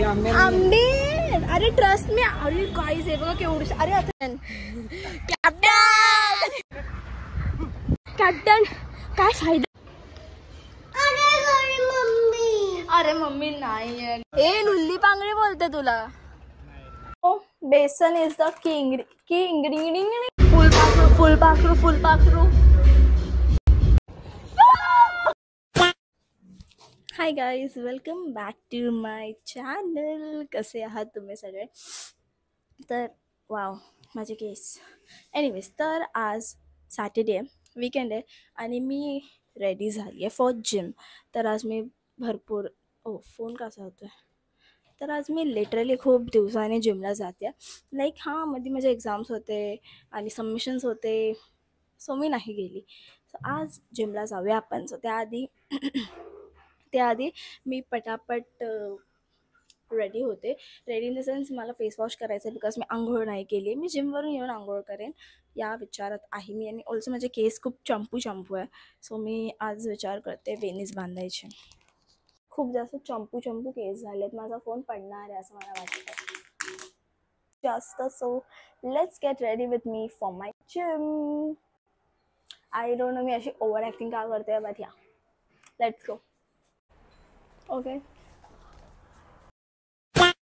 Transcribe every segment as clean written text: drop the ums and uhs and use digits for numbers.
आंबे. अरे trust me. अरे गाईज हे बघा केवढी. अरे आता कॅप्टन काय फायदा. अरे मम्मी नाही. ए नुल्ली पांगडी बोलते तुला. Besan is the key ingredient. फुलपाखरू. Hi guys, welcome back to my channel. कसे आहात तुम्ही सगळे. तर वाव माझे केस. एनिवेज, तर आज सॅटर्डे वीकेंड आहे आणि मी रेडी झाली आहे फॉर जिम. तर आज मी भरपूर फोन कसा होतो आहे. तर आज मी लिटरली खूप दिवसाने जिमला जाते. लाईक मध्ये माझे एक्झाम्स होते आणि सबमिशन्स होते, सो मी नाही गेली. सो आज जिमला जाऊया आपण. सो त्याआधी मी पटापट रेडी होते. रेडी इन द सेन्स मला फेस वॉश करायचं आहे बिकॉज मी आंघोळ नाही केली. मी जिमवरून येऊन आंघोळ करेन या विचारात आहे मी. आणि ऑल्सो माझे केस खूप चंपू आहे. सो मी आज विचार करते वेणीज बांधायचे. खूप जास्त चंपू केस झालेत. माझा फोन पडणार आहे असं मला वाटतं जास्त. So let's get ready with me for my gym. I don't know मी अशी ओव्हर ॲक्टिंग का करते, बट या लेट्स गो. ओके,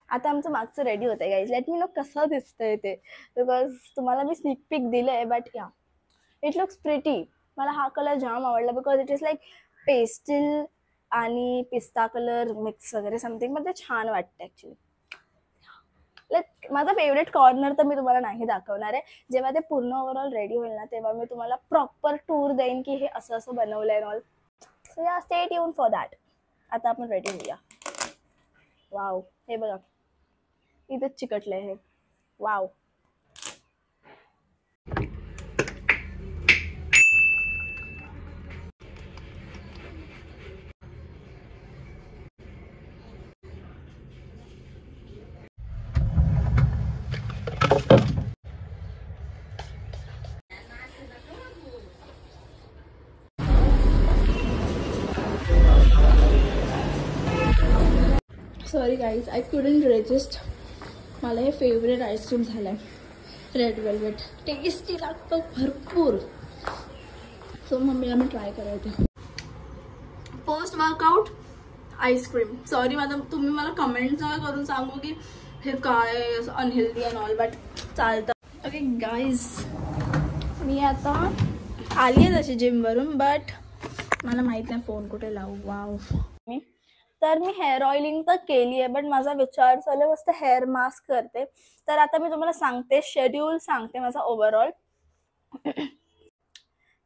आता आमचं मागचं रेडी होतं आहे गाईज. लेट मी नो कसं दिसतंय ते, बिकॉज तुम्हाला मी स्निक पिक दिलं आहे. बट या इट लुक्स प्रिटी. मला हा कलर जाम आवडला because it is like pastel आणि पिस्ता कलर मिक्स वगैरे समथिंग. पण ते छान वाटतं ॲक्च्युली. माझा फेवरेट कॉर्नर तर मी तुम्हाला नाही दाखवणार आहे. जेव्हा ते पूर्ण ओव्हरऑल रेडी होईल ना, तेव्हा मी तुम्हाला प्रॉपर टूर देईन की हे असं असं बनवलं आहे ऑल. सो या स्टे ट्यून फॉर दॅट. आता आपण रेडी होऊया. वाव, हे बघा इथंच चिकटलं आहे हे. Wow. Sorry guys, I couldn't resist. मला हे फेवरेट आईस्क्रीम झालं आहे, रेड वेल्वेट. टेस्टी लागतं भरपूर. सो मम्मीला मी ट्राय करायचं. Post workout ice cream. सॉरी तुम्ही मला कमेंट्स करून सांगू की हे काय असं अनहेल्दी अँड ऑल, बट चालतं. ओके गाईज, मी आता आली आहे तशी जिमवरून, बट मला माहीत नाही फोन कुठे लावू. वाव. तर मी हेअर ऑइलिंग तर केली आहे, बट माझा विचार चालू मस्त हेअर मास्क करते. तर आता मी तुम्हाला सांगते, शेड्यूल सांगते माझा ओव्हरऑल.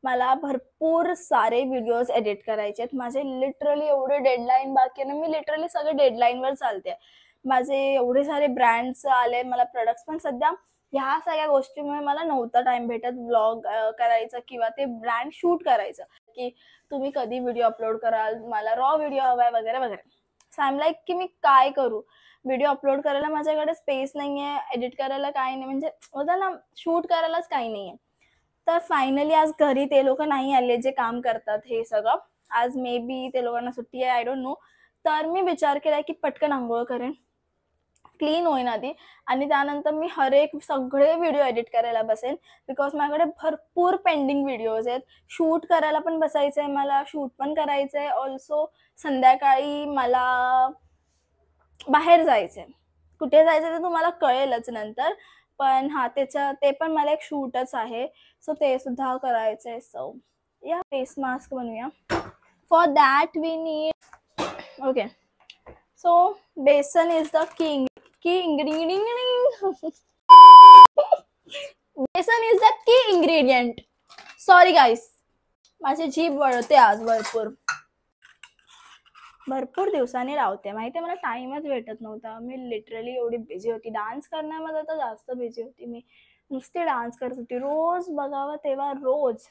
मला भरपूर सारे व्हिडिओज एडिट करायचे आहेत. माझे लिटरली एवढे डेडलाईन बाकी आहे ना. मी लिटरली सगळे डेडलाईनवर चालते. माझे एवढे सारे ब्रँड्स आले मला प्रोडक्ट्स, पण सध्या ह्या सगळ्या गोष्टीमुळे मला नव्हता टाइम भेटत व्लॉग करायचं किंवा ते ब्रँड शूट करायचं. की तुम्ही कधी व्हिडिओ अपलोड कराल, मला रॉ व्हिडिओ हवा आहे वगैरे वगैरे. सो आय एम लाईक की मी काय करू. व्हिडिओ अपलोड करायला माझ्याकडे स्पेस नाही आहे, एडिट करायला काही नाही, म्हणजे होतं ना शूट करायलाच काही नाही आहे. तर फायनली आज घरी ते लोक नाही आले जे काम करतात हे सगळं. आज मे बी ते लोकांना सुट्टी आहे, आय डोंट नो. तर मी विचार केला की पटकन आंघोळ करेन, क्लीन होईन आधी, आणि त्यानंतर मी हर एक सगळे व्हिडिओ एडिट करायला बसेन. बिकॉज माझ्याकडे भरपूर पेंडिंग व्हिडिओज आहेत. शूट करायला पण बसायचं आहे मला, शूट पण करायचं आहे. ऑल्सो संध्याकाळी मला बाहेर जायचं आहे. कुठे जायचं ते तुम्हाला कळेलच नंतर, पण ते पण मला एक शूटच आहे. सो ते सुद्धा करायचं आहे. सो या फेस मास्क बनवूया. For that we need, okay, so besan is the key ingredient. Besan is the key ingredient. Sorry guys, माझी जीभ वळते आज भरपूर दिवसांनी लावते. माहिती आहे, मला टाइमच भेटत नव्हता. मी लिटरली एवढी बिझी होती. डान्स करण्यामध्ये तर जास्त बिझी होती. मी नुसती डान्स करत होती. रोज बघावं तेव्हा रोज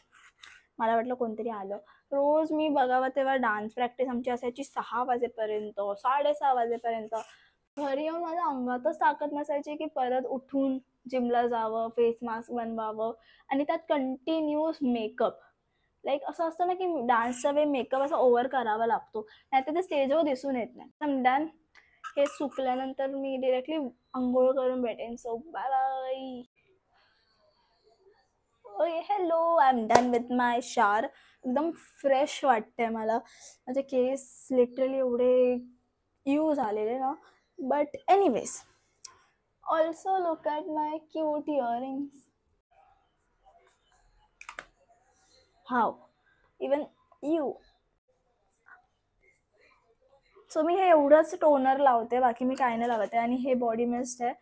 मला वाटलं कोणतरी आलं. रोज मी बघावं तेव्हा डान्स प्रॅक्टिस आमची असायची 6 वाजेपर्यंत, 6:30 वाजेपर्यंत. घरी येऊन माझ्या अंगातच ताकद नसायची की परत उठून जिमला जावं, फेस मास्क बनवावं, आणि त्यात कंटिन्यूअस मेकअप. लाईक असं असतं ना की डान्सच्या वेळी मेकअप असा ओव्हर करावा लागतो, नाही तर ते स्टेजवर दिसून येत नाही. डन. हे सुकल्यानंतर मी डायरेक्टली आंघोळ करून भेटेन. So bye bye. Okay hello, I am done with my shower. एकदम फ्रेश वाटते मला. माझे केस लिटरली एवढे यूज आलेले ना. But anyways, also look at my cute earrings. How even you. So मी हे एवढंच टोनर लावते, बाकी मी काय नाही लावते. आणि हे बॉडी मिस्ट आहे.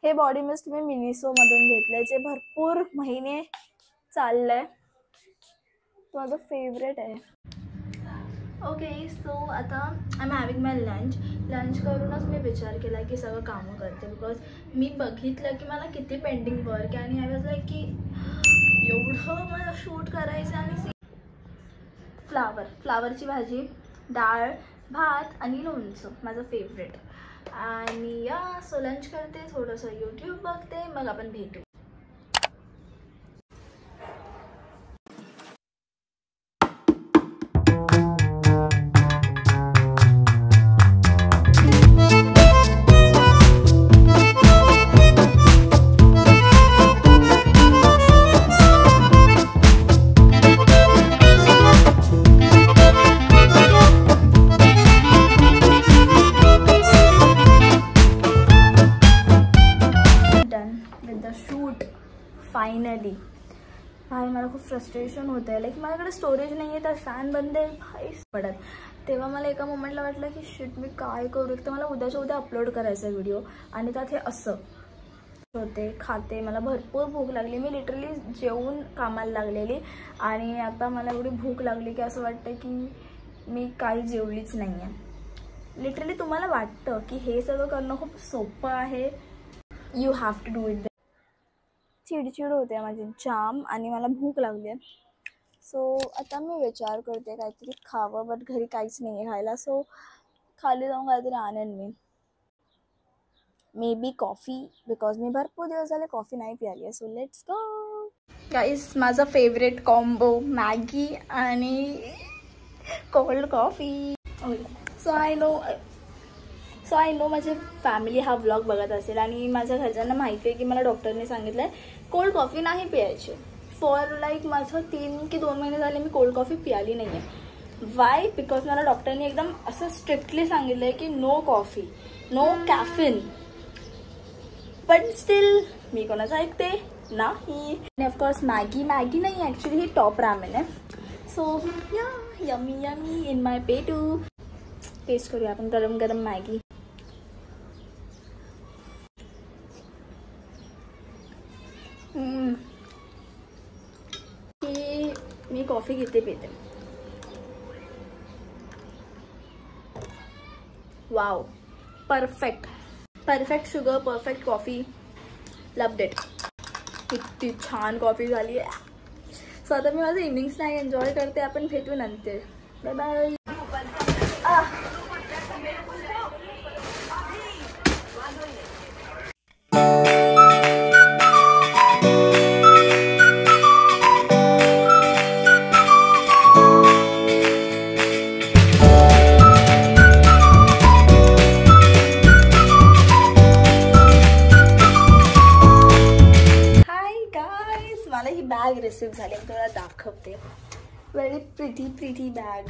हे बॉडी मिस्ट मी मिनिसोमधून घेतलं आहे, जे भरपूर महिने चाललं आहे. तो माझं फेवरेट आहे. ओके सो आता I am having my lunch करूनच मी विचार केला की सगळं कामं करते. बिकॉज मी बघितलं की मला किती पेंडिंग वर्क आहे आणि आय वॉज लाईक की एवढं मला शूट करायचं. आणि फ्लावरची भाजी, डाळ, भात आणि लोणचं माझं फेवरेट. आणि या सो लंच करते, थोडंसं यूट्यूब बघते, मग आपण भेटू. फायनली भाई मला खूप फ्रस्ट्रेशन होतं आहे. लाईक माझ्याकडे स्टोरेज नाही आहे, तर फॅन बंद आहे भाई पडत. तेव्हा मला एका मोमेंटला वाटलं की शिट मी काय करू. एक तर मला उद्याच्या उद्या अपलोड करायचा व्हिडिओ आणि त्यात हे असं होते. खाते, मला भरपूर भूक लागली. मी लिटरली जेवून कामाला लागलेली आणि आता मला एवढी भूक लागली की असं वाटतं की मी काही जेवलीच नाही आहे. लिटरली तुम्हाला वाटतं की हे सगळं करणं खूप सोपं आहे. You have to do it. चिडचिड होते माझी जाम आणि मला भूक लागली आहे. सो आता मी विचार करते काहीतरी खावं, बट घरी काहीच नाही आहे खायला. सो खाली जाऊन काहीतरी आणेन मी. मे बी कॉफी, बिकॉज मी भरपूर दिवस झाले कॉफी नाही प्याली आहे. सो लेट्स गो गाईस. माझा फेवरेट कॉम्बो मॅगी आणि cold coffee. So I know माझी फॅमिली हा व्लॉग बघत असेल आणि माझ्या घरच्यांना माहिती आहे की मला डॉक्टरने सांगितलं आहे कोल्ड कॉफी नाही प्यायची. फॉर लाईक माझं 3 की 2 महिने झाले मी कोल्ड कॉफी प्याली नाही आहे. वाय? बिकॉज मला डॉक्टरने एकदम असं स्ट्रिक्टली सांगितलं आहे की no coffee, no caffeine. But still मी कोणाचं ऐकते नाही. आणि ऑफकोर्स मॅगी नाही, ॲक्च्युली ही टॉप रामेन आहे. So yeah yummy in my पेटू. टेस्ट करूया आपण गरम गरम मॅगी. मी कॉफी घेते पिते. Wow, perfect sugar, perfect coffee. Loved it. किती छान कॉफी झाली आहे. सो आता मी माझं इव्हनिंग स्नॅक एन्जॉय करते. आपण भेटू नंतर. Bye bye. बॅग रिसीव झाली, तुम्हाला दाखवते. Very pretty bag.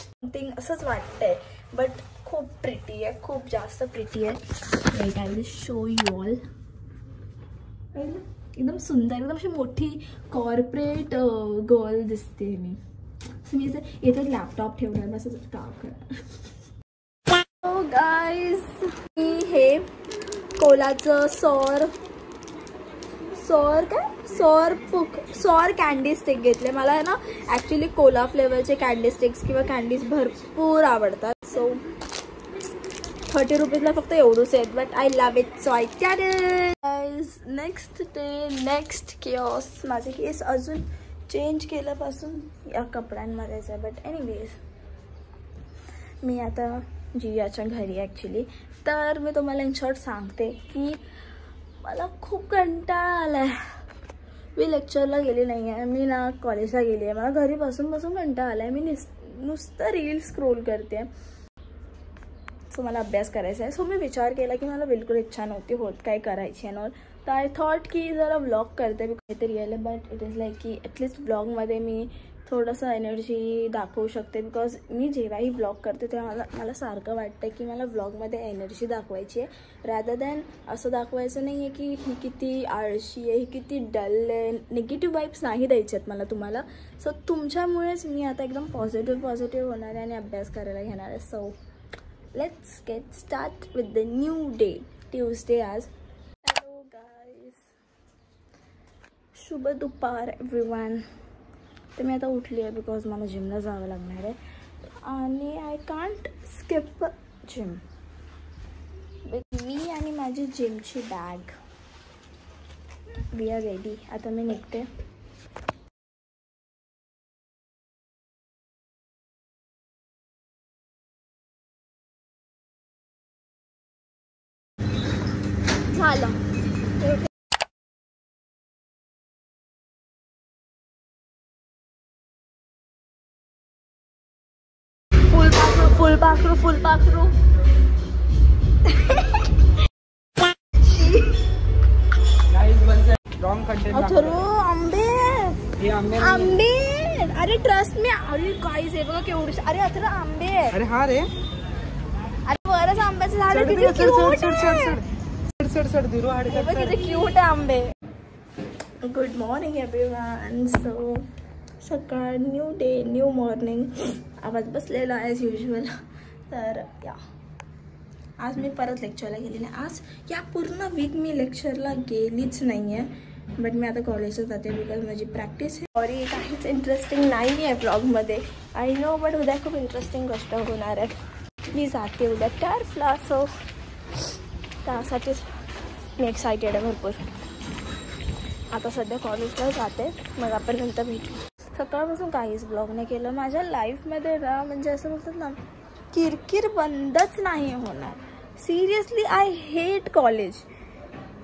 समथिंग असंच वाटतंय, बट खूप प्रिटी आहे, खूप जास्त प्रिटी आहे. Wait, I will show you all. एकदम सुंदर, एकदम अशी मोठी कॉर्पोरेट गर्ल दिसते मी. मी इथे लॅपटॉप ठेवणार, बस काम करा. सो गाईज, मी हे कोलाचं सॉर कॅन्डी स्टिक घेतले. मला आहे ना ॲक्च्युली कोला फ्लेवरचे कॅन्डी स्टिक्स किंवा कॅन्डीज भरपूर आवडतात. सो 30 रुपीजला फक्त एवढंच आहेत, but I love it. So I guys, next day, next chaos. माझे केस अजून चेंज केल्यापासून या कपड्यांमध्येच आहे. बट एनिवेज, मी आता जियाच्या घरी ॲक्च्युली. तर मी तुम्हाला इन शॉर्ट सांगते की मला खूप कंटाळा आला आहे. मी लेक्चरला गेली नाही आहे, मी ना कॉलेजला गेली आहे. मला घरी बसून कंटाळा आला आहे. मी नुसतं रील्स स्क्रोल करते. सो मला अभ्यास करायचा आहे. सो मी विचार केला की मला बिलकुल इच्छा नव्हती होत काय करायची आणि ऑल. तर आय थॉट की जरा व्लॉग करते मी काहीतरी यायला. बट इट इज लाईक की ॲटलिस्ट व्लॉगमध्ये मी थोडंसं एनर्जी दाखवू शकते. बिकॉज मी जेव्हाही व्लॉग करते तेव्हा मला सारखं वाटतं की मला व्लॉगमध्ये एनर्जी दाखवायची आहे, रॅदर दॅन असं दाखवायचं नाही आहे की ही किती आळशी आहे, ही किती डल आहे. निगेटिव्ह वाईब्स नाही द्यायचे आहेत मला तुम्हाला. सो तुमच्यामुळेच मी आता एकदम पॉझिटिव्ह होणार आहे आणि अभ्यास करायला घेणार आहे. So let's get start with the new day. Tuesday आज. हॅलो गाईज, शुभ दुपार एव्हरीवन. तर मी आता उठली आहे बिकॉज मला जिमला जावं लागणार आहे आणि आय कांट स्किप जिम. मी आणि माझी जिमची बॅग, वी आर रेडी. आता मी निघते. झालं. फुल पाखरू. आंबे. अरे ट्रस्ट मी. अरे गाईज हे बघा केवढी. अरे अथर्व आंबे आहे. अरे हा रे. अरे बरंच आंब्याचं झाड आहे. किती क्यूट आहे आंबे. Good morning everyone. सो सकाळ, न्यू डे, न्यू मॉर्निंग. आवाज बसलेला ॲज युजल. तर या आज मी परत लेक्चरला गेली नाही. आज या पूर्ण वीक मी लेक्चरला गेलीच नाही आहे. बट मी आता कॉलेजला जाते बिकॉज माझी प्रॅक्टिस आहे. सॉरी काहीच इंटरेस्टिंग नाही आहे ब्लॉगमध्ये, आय नो. बट उद्या खूप इंटरेस्टिंग गोष्ट होणार आहे. मी जाते उद्या टर्फला. सो त्यासाठीच मी एक्सायटेड आहे भरपूर. आता सध्या कॉलेजला जाते, मग आपण नंतर भेटू. सकाळपासून काहीच ब्लॉग नाही केलं. माझ्या लाईफमध्ये ना म्हणजे असं बोलतात ना, किरकिर बंदच नाही होणार. Seriously I hate college.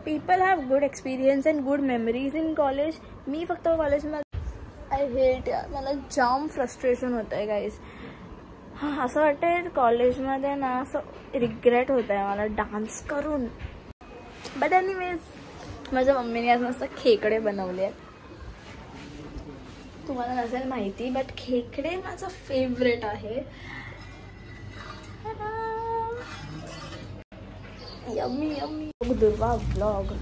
People have good experience and good memories in college. मी फक्त कॉलेजमध्ये आय हेट. मला जाम फ्रस्ट्रेशन होतं आहे गाईज. हां असं वाटतं आहे कॉलेजमध्ये ना, असं रिग्रेट होतं आहे मला डान्स करून. बट एनिवेज माझ्या मम्मीने आज मस्त खेकडे बनवले आहेत. तुम्हाला नसेल माहिती बट खेकडे माझं फेवरेट आहे. Yummy yummy. दुर्वा व्लॉग.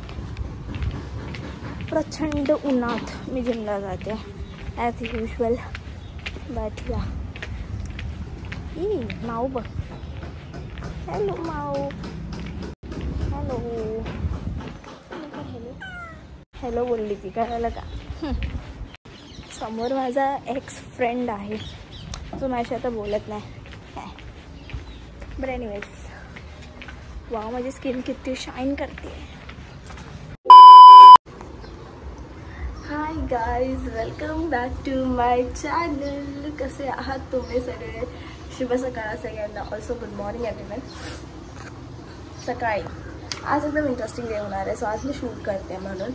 प्रचंड उन्हात मी जिमला जाते ॲज युजल. बट या माऊ बघ. हॅलो माऊ. हॅलो हॅलो बोलली ती. करायला का. समोर माझा एक्स फ्रेंड आहे जो माझ्या आता बोलत नाही. बट एनिवेज वाव माझी स्किन किती शाईन करते. Hi guys, welcome back to my channel. कसे आहात तुम्ही सगळे. शुभ सकाळ सगळ्यांना. Also good morning everyone. सकाळी आज एकदम इंटरेस्टिंग डे होणार आहे. सो आज मी शूट करते म्हणून.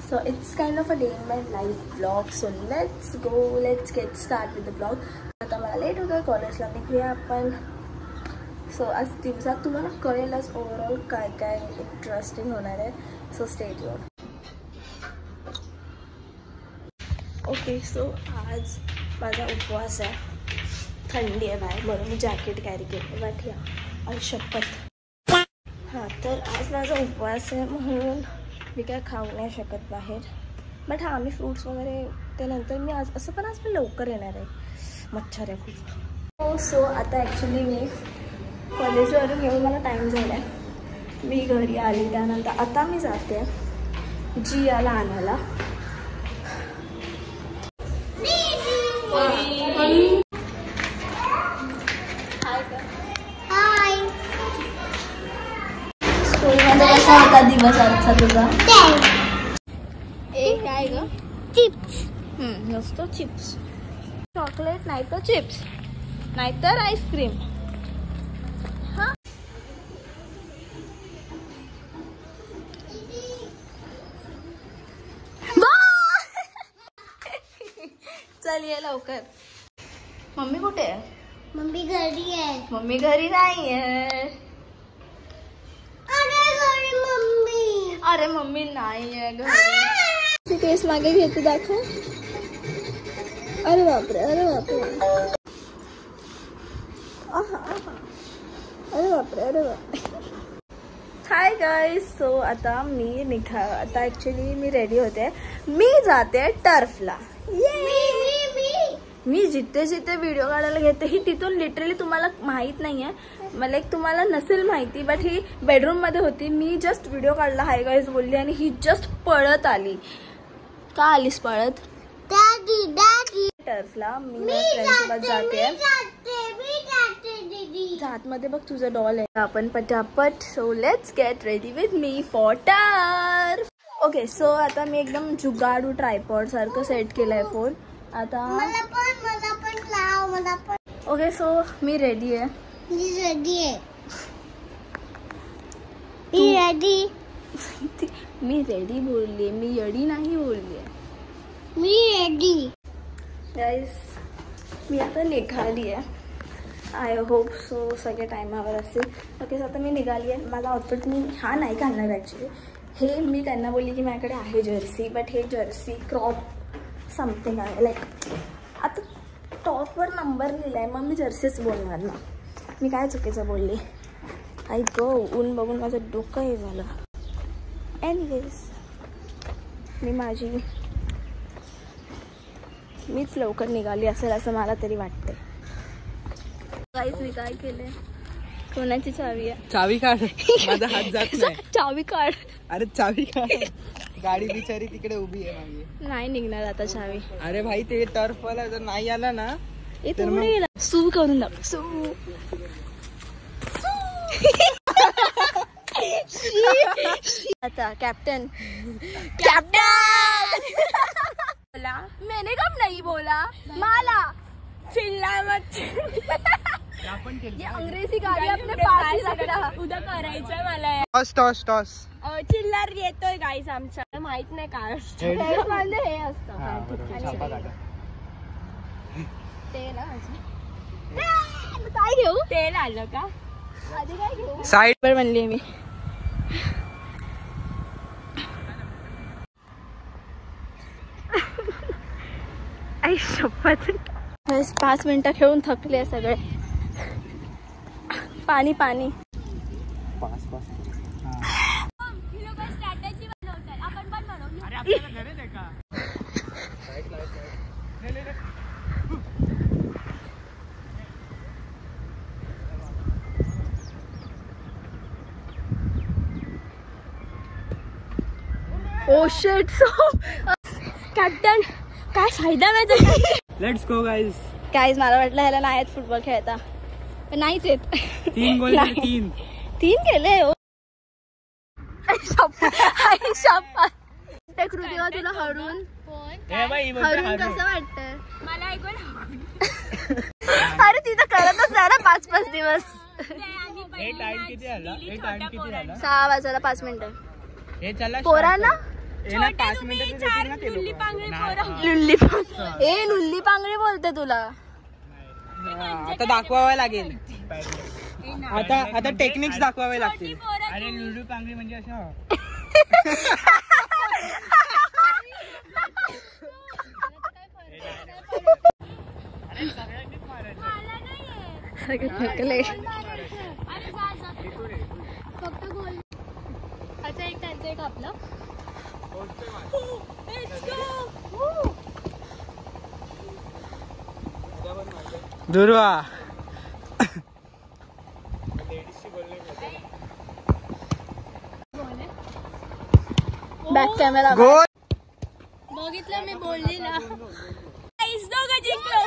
So it's kind of a day in my life vlog. So let's get start with the vlog. आता मला लेट होतं कॉलेजला निघूया आपण. सो आज दिवसात तुम्हाला कळेलच ओव्हरऑल काय काय इंटरेस्टिंग होणार आहे. So stay tuned. Okay so आज माझा उपवास आहे. थंडी आहे बाहेर म्हणून मी जॅकेट कॅरी केलं. बट या आज शपथ. हां तर आज माझा उपवास आहे म्हणून मी काय खाऊ नाही शकत बाहेर. बट हां मी फ्रूट्स वगैरे त्यानंतर मी आज असं पण आज मी लवकर येणार आहे. मच्छर आहे खूप. सो आता ॲक्च्युली मी कॉलेजवरून येऊन मला टाईम झाला आहे. मी घरी आली त्यानंतर आता मी जाते जियाला आणायला. स्कूलमध्ये कसा होता दिवस आजचा तुझा. एक काय ग. चिप्स. नुसतं चिप्स. चॉकलेट नाही तर चिप्स नाहीतर आईस्क्रीम. हां चल ये लवकर. मम्मी कुठे आहे. मम्मी घरी आहे. मम्मी घरी नाही आहे. अरे मम्मी नाही आहे घरी. केस मागे घेते दाखव. अरे बापरे, अरे बापरे, अरे बापरे, अरे बापरे. Hi guys. सो आता आता ॲक्च्युली मी रेडी होते. मी जाते टर्फला. मी जिथे जिथे व्हिडिओ काढायला घेते ही तिथून लिटरली तुम्हाला माहीत नाही आहे. मला एक तुम्हाला नसेल माहिती, बट ही बेडरूममध्ये होती. मी जस्ट व्हिडिओ काढला हाय गाईज बोलली आणि ही जस्ट पळत आली. का आलीस पळत? टर्फला मी फ्रेंड्ससोबत जाते. आतमध्ये बघ तुझं डॉल आहे. आपण पटापट. So let's get ready with me for turf. Okay. So आता मी एकदम जुगाडू ट्रायपॉड सारखं सेट केलंय फोन. आता मला पण लाव. ओके. सो मी रेडी आहे. मी रेडी बोलली, मी येडी नाही बोलली. मी रेडी. गाईज मी आता निघाली आहे. आय होप सो सगळे टायमावर असतील. ओके. सो आता मी निघाली आहे. माझा आउटफिट मी हा नाही घालणार ॲक्च्युली. हे मी त्यांना बोलली की माझ्याकडे आहे जर्सी, बट हे जर्सी क्रॉप समथिंग आहे. लाईक आता टॉपवर नंबर लिहिला आहे, मग मी जर्सीच बोलणार ना. मी काय चुकीचं बोलली. आई गो, ऊन बघून माझं डोकं हे झालं. एनिवेज मीच लवकर निघाली असेल असं मला तरी वाटते. काहीच मी काय केलंय. कोणाची चावी आहे? चावी काढ. माझा हात जात नाही. चावी काढ. अरे चावी काढ. गाडी बिचारी तिकडे उभी आहे मागे. नाही निघणार आता चावी. अरे भाई ते टर्फ वाला जर नाही आला ना तर मग सू करून दाख. सू. आता कॅप्टन बोला. मैंने कब नहीं बोला. माला चिल्ला मत. ये अंग्रेजी गाडी आपल्या पास रखा. उद्या करायचंय मला. टॉस चिल्लर येतोय गाईस आमचा. माहित नाही काय असतं. हे असतं तेल. काय घेऊ? तेल आलं का? आधी काय घेऊ? साईड वर म्हणली मी. आई शपथ. 5 मिनिटं खेळून थकले सगळे. पाणी. Oh shit. सो कॅप्टन काय फायदा नाही. Let's go guys. मला वाटलं ह्याला नाही येत फुटबॉल खेळता, पण नाहीच येत. 3 गोल. 3 केले. हो कृतिका तुला हरून कसं वाटतं? मला अरे तिथं करतच नाही ना 5-5 दिवस. 6 वाजायला 5 मिनिटं. पोरांना लुल्ली पांगडी बोलते तुला. आता दाखवावं लागेल. आता टेक्निक्स दाखवावे लागतील. अरे लुल्ली पांगडी म्हणजे असं. फक्त गोल. अच्छा एक त्यांचं एक आपलं. दुर्वा. Back camera. गोल. बघितलं मी बोलली ना. दोघं जिंकलो.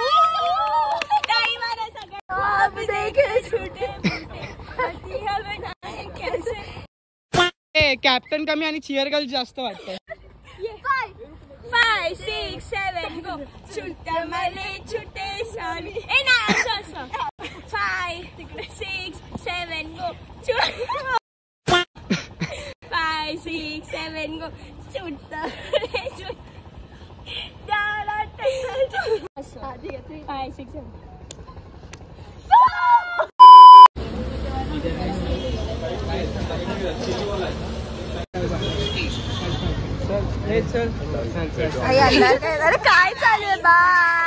कॅप्टन कमी आणि चिअर गर्ल जास्त वाटतं. 5, 6, 7 गो. छुट्ट्या माले छुट्टे सामी. ए ना असं 5, 6, 7 गो. 5, 6, 7 गो. छुट्टा 5, 6, 7. चल चल अरे काय चालू आहे बाय.